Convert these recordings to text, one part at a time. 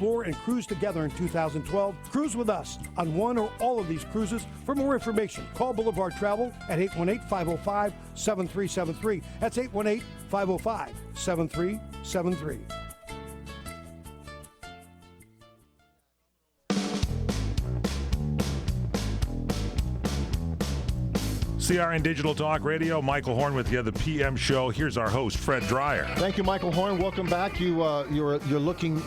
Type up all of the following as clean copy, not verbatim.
explore and cruise together in 2012, cruise with us on one or all of these cruises. For more information, call Boulevard Travel at 818-505-7373. That's 818-505-7373. CRN Digital Talk Radio, Michael Horn with you, the PM show. Here's our host, Fred Dryer. Thank you, Michael Horn. Welcome back. You're looking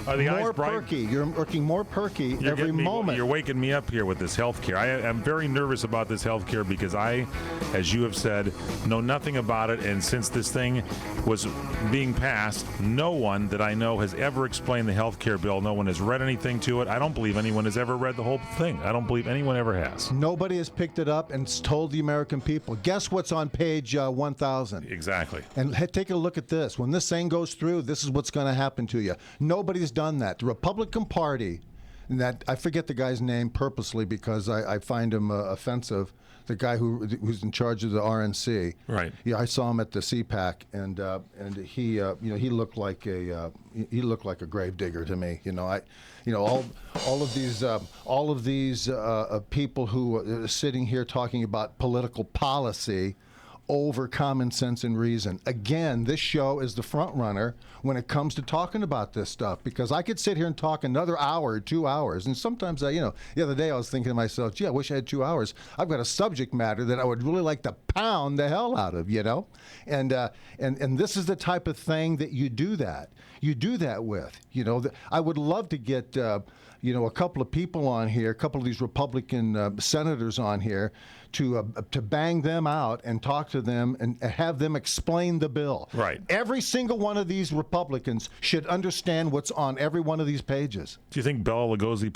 Are the more eyes bright? perky. You're looking more perky every moment. You're waking me up here with this health care. I am very nervous about this health care because I, as you have said, know nothing about it. And since this thing was being passed, no one that I know has ever explained the health care bill. No one has read anything to it. I don't believe anyone has ever read the whole thing. I don't believe anyone ever has. Nobody has picked it up and told the American people. Guess what's on page 1,000? Exactly. And take a look at this. When this thing goes through, this is what's going to happen to you. Nobody's done that. The Republican Party, and that I forget the guy's name purposely because I find him offensive. The guy who's in charge of the RNC. Right. Yeah, I saw him at the CPAC, and he he looked like a gravedigger to me. All of these people who are sitting here talking about political policy over common sense and reason. Again, this show is the front runner when it comes to talking about this stuff, because I could sit here and talk another hour or 2 hours, and sometimes the other day I was thinking to myself, gee, I wish I had 2 hours. I've got a subject matter that I would really like to pound the hell out of, and this is the type of thing that you do that with. I would love to get a couple of people on here, a couple of these Republican senators on here to bang them out and talk to them and have them explain the bill. Right. Every single one of these Republicans should understand what's on every one of these pages. Do you think Bella Lugosi,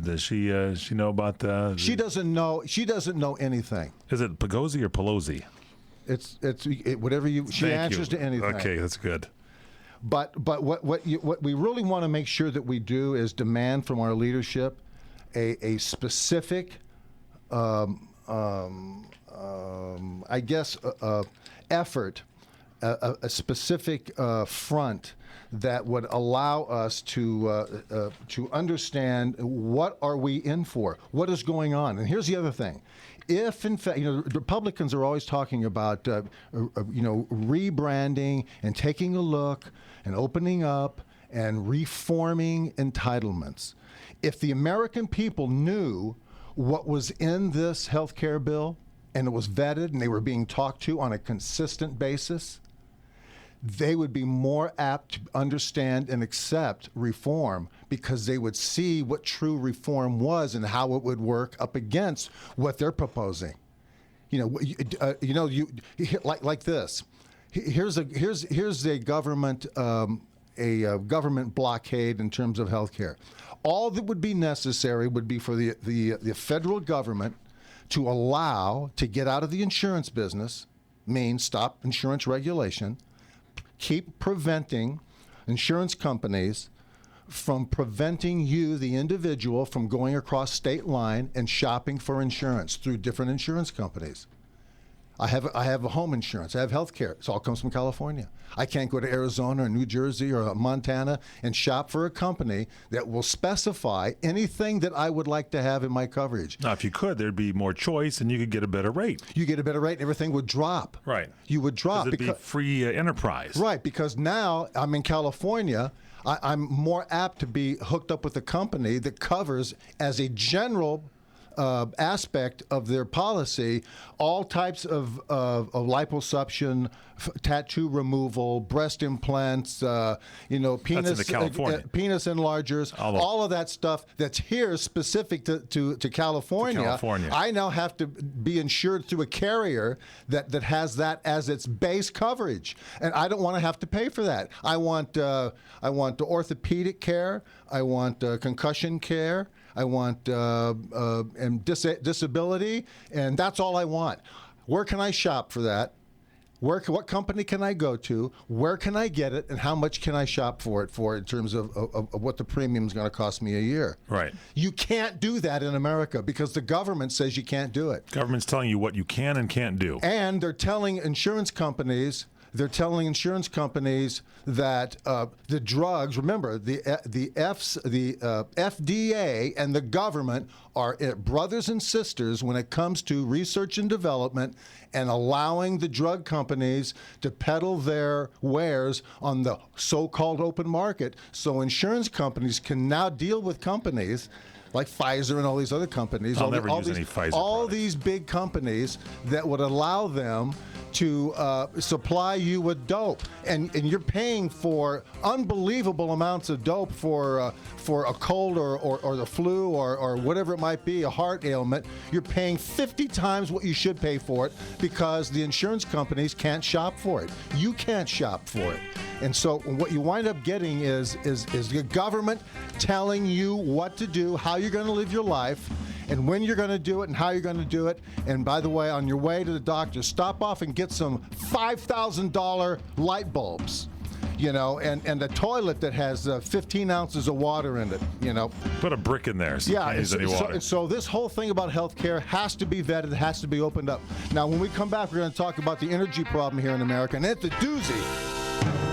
does she know about the? She doesn't know. She doesn't know anything. Is it Pagosi or Pelosi? It's whatever you. She answers to anything. Okay, that's good. But what we really want to make sure that we do is demand from our leadership a specific, effort, a specific front that would allow us to understand what are we in for, what is going on. And here's the other thing. If, in fact, Republicans are always talking about, rebranding and taking a look and opening up and reforming entitlements. If the American people knew what was in this health care bill and it was vetted and they were being talked to on a consistent basis, they would be more apt to understand and accept reform, because they would see what true reform was and how it would work up against what they're proposing. Like this. Here's a government government blockade in terms of health care. All that would be necessary would be for the federal government to allow to get out of the insurance business, means stop insurance regulation, keep preventing insurance companies from preventing you, the individual, from going across state line and shopping for insurance through different insurance companies. I have a home insurance. I have health care. It all comes from California. I can't go to Arizona or New Jersey or Montana and shop for a company that will specify anything that I would like to have in my coverage. Now, if you could, there'd be more choice and you could get a better rate. You get a better rate and everything would drop. Right. You would drop. It'd be free enterprise. Right, because now I'm in California. I'm more apt to be hooked up with a company that covers, as a general aspect of their policy, all types of liposuction, tattoo removal, breast implants, penis enlargers, all of that stuff that's here specific to California. I now have to be insured through a carrier that has that as its base coverage, and I don't want to have to pay for that. I want orthopedic care. I want concussion care. I want disability, and that's all I want. Where can I shop for that? What company can I go to? Where can I get it? And how much can I shop for it in terms of what the premium is going to cost me a year? Right. You can't do that in America because the government says you can't do it. Government's telling you what you can and can't do. And they're telling insurance companies they're telling insurance companies that the drugs, remember, the FDA and the government are brothers and sisters when it comes to research and development and allowing the drug companies to peddle their wares on the so-called open market. So insurance companies can now deal with companies like Pfizer and all these other companies. I'll never use any Pfizer products. These big companies that would allow them to supply you with dope, and you're paying for unbelievable amounts of dope for a cold or the flu or whatever it might be, a heart ailment. You're paying 50 times what you should pay for it because the insurance companies can't shop for it. You can't shop for it. And so what you wind up getting is the government telling you what to do, how you're going to live your life, and when you're going to do it and how you're going to do it. And by the way, on your way to the doctor, stop off and get some $5,000 light bulbs, you know, and a toilet that has 15 ounces of water in it, you know. Put a brick in there so you can't use any water. So this whole thing about healthcare has to be vetted, has to be opened up. Now, when we come back, we're going to talk about the energy problem here in America, and it's a doozy.